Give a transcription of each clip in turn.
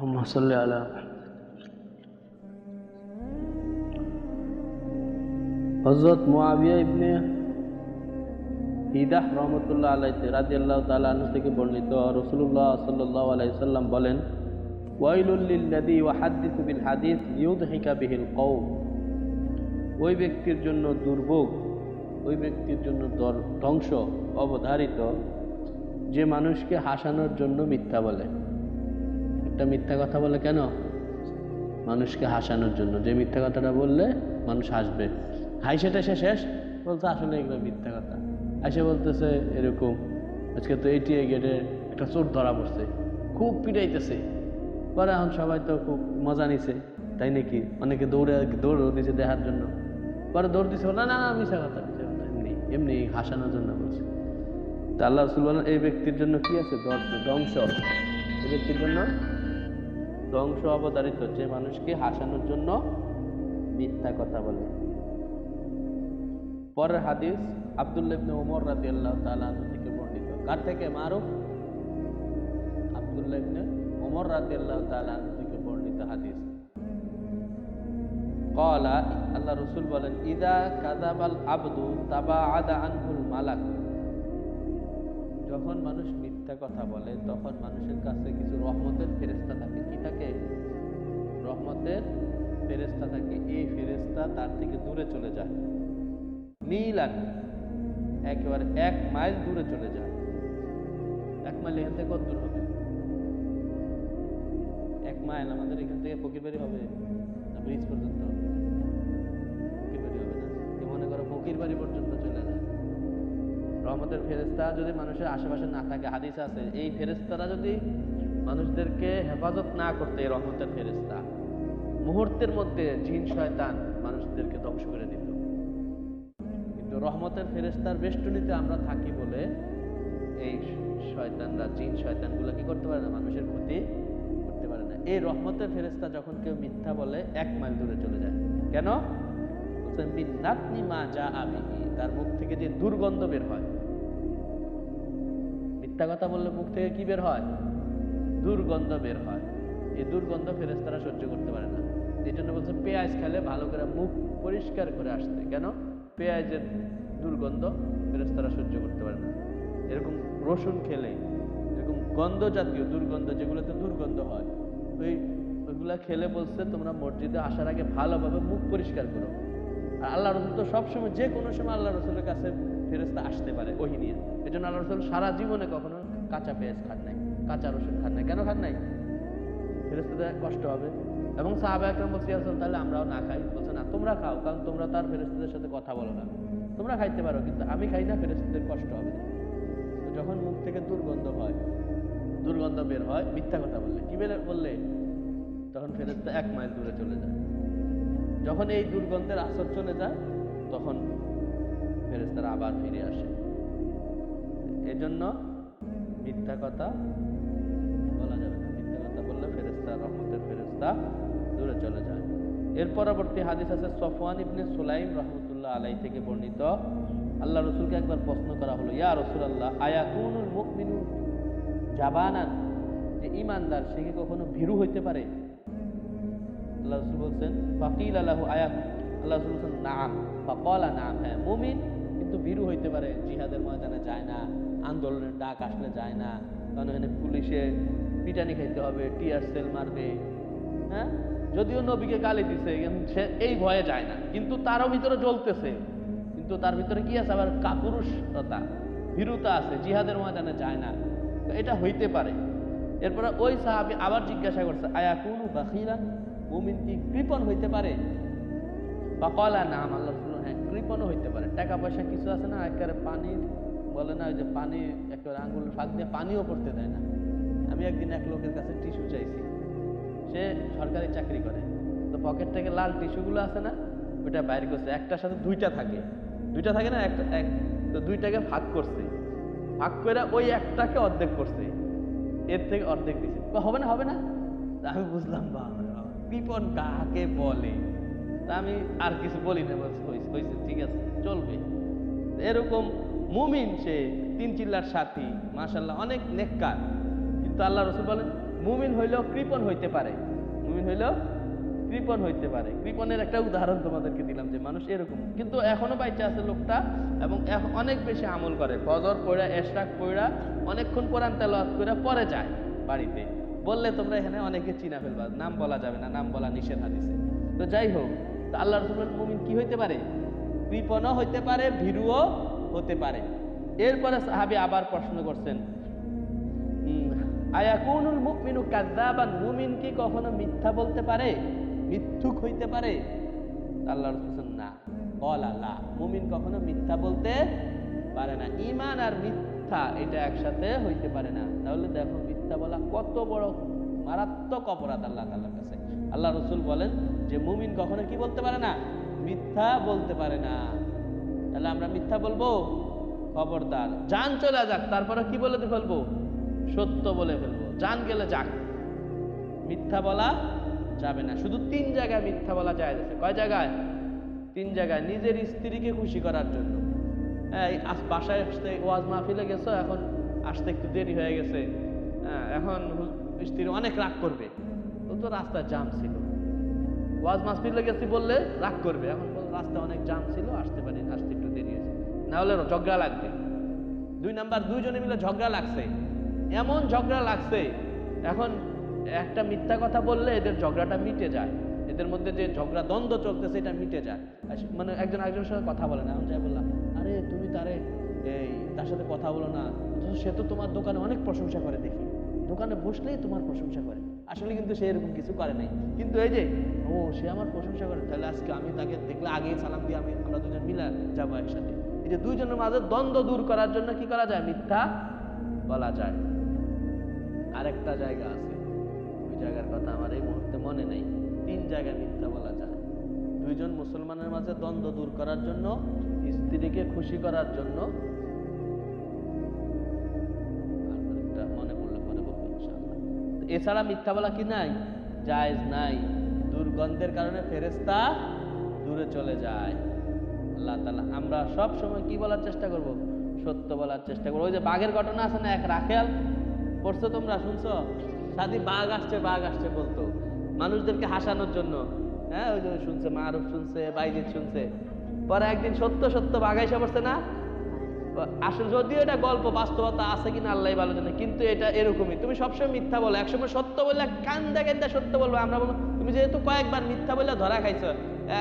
اللهم صل على হযরত মুআবিয়া ইবনে হিদাহ রহমতুল্লাহ আলাইহি রাদিয়াল্লাহু তাআলা আনহু থেকে বর্ণিত রাসূলুল্লাহ সাল্লাল্লাহু আলাইহি সাল্লাম বলেন, ওয়াইলুল লিল্লাযী ইউহাদ্দিসু বিল হাদিস লিইউদহিকা বিহিল কওম। ওই ব্যক্তির জন্য দুর্ভোগ, ওই ব্যক্তির জন্য ধ্বংস অবধারিত যে মানুষকে হাসানোর জন্য মিথ্যা বলে। একটা মিথ্যা কথা বলে কেন? মানুষকে হাসানোর জন্য। যে মিথ্যা কথাটা বললে মানুষ হাসবে, হাসিটা সে শেষ বলছে আসলে এগুলো মিথ্যা কথা। হাসে বলতেছে এরকম, আজকে তো এটিএ গেটে একটা চোর ধরা পড়ছে, খুব পিটাইতেছে। পরে এখন সবাই তো খুব মজা নিছে, তাই নাকি? অনেকে দৌড় দিছে দেখার জন্য। পরে দৌড় দিছে, না না মিথ্যা কথা, মিথ্যা কথা, এমনি এমনি হাসানোর জন্য বলছে। তা আল্লাহ রাসূল বলেন এই ব্যক্তির জন্য কি আছে? ধ্বংস। এই ব্যক্তির জন্য ধ্বংস অবধারিত যে মানুষকে হাসানোর জন্য মিথ্যা কথা বলে। পরের হাদিস আব্দুল্লাহ ইবনে ওমর রাদিয়াল্লাহু তাআলা আনহু থেকে বর্ণিত। কার থেকে? মারুফ আব্দুল্লাহ ইবনে ওমর রাদিয়াল্লাহু তাআলা আনহু থেকে বর্ণিত হাদিস। ক্বালা, আল্লাহ রাসূল বলেন, ইদা কাযাবাল আবদু তাবাআদা আনহুল মালাক। যখন মানুষ মিথ্যা কথা বলে তখন মানুষের কাছে কিছু রহমতের ফেরেশতা থাকে। কি থাকে? রহমতের ফেরেশতা থাকে। এই ফেরেশতা তার থেকে দূরে চলে যায়, মিলান, একেবারে 1 মাইল দূরে চলে যায়। 1 মাইল এখান থেকে কত দূর হবে? 1 মাইল আমাদের এখান থেকে ফকিরবাড়ি হবে না ব্রিজ পর্যন্ত? ফকিরবাড়ি হবে না? কি মনে করো ফকিরবাড়ি পর্যন্ত চলে যায়। রহমতের ফেরেশতা যদি মানুষের আশেপাশে না থাকে, হাদিস আছে এই ফেরেশতারা যদি মানুষদেরকে হেফাজত না করতে, এই রহমতের ফেরেশতা মুহূর্তের মধ্যে জিন শয়তান মানুষদেরকে ধ্বংস করে দিত। কিন্তু রহমতের ফেরেশতার বেষ্টনীতে আমরা থাকি বলে এই শয়তানরা, জিন শয়তানগুলো কি করতে পারে না? মানুষের ক্ষতি করতে পারে না। এই রহমতের ফেরেশতা যখন কেউ মিথ্যা বলে 1 মাইল দূরে চলে যায়। কেন? বলছেন বিনাতনি মা যা আবিহি, তার মুখ থেকে যে দুর্গন্ধ বের হয়। মিথ্যা কথা বললে মুখ থেকে কি বের হয়? দুর্গন্ধ বের হয়। এই দুর্গন্ধ ফেরেশতারা সহ্য করতে পারে না। এই জন্য বলছে পেঁয়াজ খেলে ভালো করে মুখ পরিষ্কার করে আসতে। কেন? পেঁয়াজের দুর্গন্ধ ফেরেশতারা সহ্য করতে পারে না। এরকম রসুন খেলে, এরকম গন্ধ জাতীয় দুর্গন্ধ, যেগুলোতে দুর্গন্ধ হয়, ওইগুলা খেলে বলছে তোমরা মসজিদে আসার আগে ভালোভাবে মুখ পরিষ্কার করো। আর আল্লাহ রসুল তো সবসময়, যে কোনো সময় আল্লাহ রসুলের কাছে ফেরেশতা আসতে পারে ওহী নিয়ে। এই জন্য আল্লাহ রসুল সারা জীবনে কখনো কাঁচা পেঁয়াজ খান নাই, কাঁচা রসুন খান নাই। কেন খান নাই? ফেরেশতাদের কষ্ট হবে। এবং সাহাবা একরাম বলছে, ইয়া রাসূল, তাহলে আমরাও না খাই? বলছে না, তোমরা খাও, কারণ তোমরা তার ফেরেশতাদের সাথে কথা বলো না। তোমরা খাইতে পারো, কিন্তু আমি খাই না, ফেরেশতাদের কষ্ট হবে। তো যখন মুখ থেকে দুর্গন্ধ হয়, দুর্গন্ধ বের হয় মিথ্যা কথা বললে, কি বললে, তখন ফেরেশতা 1 মাইল দূরে চলে যায়। যখন এই দুর্গন্ধের আসর চলে যায় তখন ফেরেশতারা আবার ফিরে আসে। এজন্য মিথ্যা কথা বলা যাবে না। মিথ্যা কথা বললে ফেরেশতা, রহমতের ফেরেশতা দূরে চলে যায়। এর পরবর্তী হাদিস আছে সফওয়ান ইবনে সুলাইম রাহমাতুল্লাহ আলাইহি থেকে বর্ণিত। আল্লাহ রাসূলকে একবার প্রশ্ন করা হলো, ইয়া রাসূলুল্লাহ, আয়াকুনুল মুমিনু জাবানান, যে ঈমানদার সে কি কখনো ভীরু হইতে পারে? আল্লাহ রাসূল বলছেন, ফাকিলা লাহু আয়াত, আল্লাহ রাসূল বলছেন নাম, ফাকালা নাম, হ্যাঁ মুমিন কিন্তু ভীরু হইতে পারে। জিহাদের ময়দানে যায় না, আন্দোলনের ডাক আসলে যায় না, কারণ এখানে পুলিশে পিটানি খাইতে হবে, টিয়ার সেল মারবে, হ্যাঁ, যদিও নবীকে গালি দিছে সে এই ভয়ে যায় না, কিন্তু তারও ভিতরে জ্বলতেছে। কিন্তু তার ভিতরে কি আছে? আবার কাপুরুষতা, ভীরুতা আছে, জিহাদের ময়দানে যায় না। তো এটা হইতে পারে। এরপরে ওই সাহাবী আবার জিজ্ঞাসা করছে, আয়াকুনু বাখিলান, মুমিন কি কৃপণ হইতে পারে? ফাকালা নাম, আল্লাহ রাসূল, হ্যাঁ কৃপণও হইতে পারে। টাকা পয়সা কিছু আছে না, একেবারে পানি বলে না, ওই যে পানি একেবারে আঙ্গুল ফাঁক দিয়ে পানিও পড়তে দেয় না। আমি একদিন এক লোকের কাছে টিস্যু চাইছি, সে সরকারি চাকরি করে, তো পকেট থেকে লাল টিস্যুগুলো আছে না, ওইটা বাইর করছে। একটার সাথে দুইটা থাকে না, তো দুইটাকে ভাগ করছে, ভাগ করে ওই একটাকে অর্ধেক করছে, এর থেকে অর্ধেক দিছে। হবে না, হবে না। আমি বুঝলাম কৃপণ কাকে বলে। তা আমি আর কিছু বলি না, হয়েছে, ঠিক আছে, চলবে। এরকম মুমিন, সে 3 চিল্লার সাথী, মাশাআল্লাহ অনেক নেককার, কিন্তু আল্লাহ রাসূল বলেন মুমিন হইলেও কৃপণ হইতে পারে, মুমিন হইলেও কৃপণ হইতে পারে। কৃপণের একটা উদাহরণ তোমাদেরকে দিলাম যে মানুষ এরকম, কিন্তু এখনো বাইচা আছে লোকটা এবং অনেক বেশি আমল করে, ফজর পড়া এশরাক পড়া অনেকক্ষণ কোরআন তেলাওয়াত করে পরে যায় বাড়িতে। বললে তোমরা এখানে অনেকে চিনা ফেলবা, নাম বলা যাবে না, নাম বলা নিষেধ হাদিসে। তো যাই হোক, তো আল্লাহ রাসূলের মুমিন কি হইতে পারে? কৃপণও হইতে পারে, ভীরুও হতে পারে। এরপরে সাহাবী আবার প্রশ্ন করছেন, আয়াকুনুল মুমিনু কাযযাবান, মুমিন কি কখনো মিথ্যা বলতে পারে, মিথ্যুক হইতে পারে? আল্লাহ রাসূল বলেন না, ক্বালা লা, মুমিন কখনো মিথ্যা বলতে পারে না। ঈমান আর মিথ্যা এটা একসাথে হইতে পারে না। তাহলে দেখো মিথ্যা বলা কত বড় মারাত্মক অপরাধ আল্লাহ তাআলার কাছে। আল্লাহ রাসূল বলেন যে মুমিন কখনো কি বলতে পারে না, মিথ্যা বলতে পারে না। তাহলে আমরা মিথ্যা বলবো? খবরদার, জান চলে যাক তারপরে কি বলে ফেলবো? সত্য বলে ফেলবো। জান গেলে যাক, মিথ্যা বলা যাবে না। শুধু 3 জায়গায় মিথ্যা বলা যায় আছে। কয় জায়গায়? 3 জায়গায়। নিজের স্ত্রীকে খুশি করার জন্য, এই বাসায় আসতে ওয়াজ মাহফিলে গেছো, এখন আসতে একটু দেরি হয়ে গেছে, এখন স্ত্রী অনেক রাগ করবে, তো রাস্তায় জাম ছিল, ওয়াজ মাহফিলে গেছি বললে রাগ করবে, এখন রাস্তায় অনেক জাম ছিল, আসতে পারিনি, আসতে একটু দেরি হয়েছে, না হলে ঝগড়া লাগবে। 2 নাম্বার, দুইজনে মিলে ঝগড়া লাগছে, এমন ঝগড়া লাগছে, এখন একটা মিথ্যা কথা বললে এদের ঝগড়াটা মিটে যায়, এদের মধ্যে যে ঝগড়া দ্বন্দ্ব চলতেছে এটা মিটে যায়। মানে একজন আরেকজনের সাথে কথা বলে না, আমি যাই বললাম, আরে তুমি তার সাথে কথা বলো না, সে তো তোমার দোকানে অনেক প্রশংসা করে, দেখি দোকানে বসলেই তোমার প্রশংসা করে। আসলে কিন্তু সে এরকম কিছু করে নাই, কিন্তু এই যে সে আমার প্রশংসা করে, তাহলে আজকে আমি তাকে দেখলে আগেই সালাম দিয়ে আমরা দুজন মিলে যাবো একসাথে। এই যে দুইজনের মাঝে দ্বন্দ্ব দূর করার জন্য কি করা যায়? মিথ্যা বলা যায়। আরেকটা জায়গা আছে, ওই জায়গার কথা আমার এই মুহূর্তে মনে নেই। 3 জায়গায় মিথ্যা বলা যায়। 2 জন মুসলমানের মাঝে দ্বন্দ্ব দূর করার জন্য, স্ত্রীকে খুশি করার জন্য, মনে পড়লে পরে বলবো ইনশাআল্লাহ। এছাড়া মিথ্যা বলা কি নাই? জায়েজ নাই। দুর্গন্ধের কারণে ফেরেশতা দূরে চলে যায়। আল্লাহ তাআলা আমরা সব সময় কি বলার চেষ্টা করব? সত্য বলার চেষ্টা করব। ওই যে বাঘের ঘটনা আছে না, এক রাখেল পড়ছো তোমরা, শুনছো? সাদি বাঘ আসছে বলতো মানুষদেরকে হাসানোর জন্য, হ্যাঁ ওই যে শুনছে, মারুফ শুনছে, বাইজিদ শুনছে। পরে একদিন সত্য বাঘ এসে পড়ছে না। আসলে যদিও এটা গল্প, বাস্তবতা আছে কিনা আল্লাহ ভালো জানে, কিন্তু এটা এরকমই। তুমি সবসময় মিথ্যা বলো, একসময় সত্য বললে কান্দা সত্য বলবো। আমরা বলবো তুমি যেহেতু কয়েকবার মিথ্যা বললে ধরা খাইছো,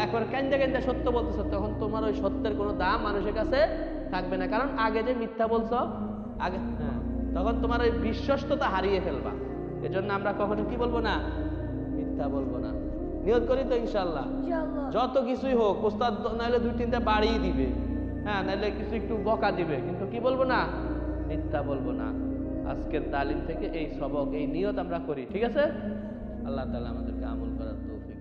একবার কান্দা সত্য বলতেছো, তখন তোমার ওই সত্যের কোনো দাম মানুষের কাছে থাকবে না। কারণ আগে যে মিথ্যা বলছো, আগে তখন তোমার ওই বিশ্বস্ততা হারিয়ে ফেলবা। এজন্য আমরা কখনো কি বলবো না? মিথ্যা বলবো না। নিয়ত করি তো ইনশাআল্লাহ, যত কিছুই হোক, ওস্তাদ নাইলে 2-3টা বাড়িয়ে দিবে, হ্যাঁ নাইলে কিছু একটু বকা দিবে, কিন্তু কি বলবো না? মিথ্যা বলবো না। আজকের তালিম থেকে এই সবক, এই নিয়ত আমরা করি, ঠিক আছে? আল্লাহ তাআলা আমাদেরকে আমল করার তৌফিক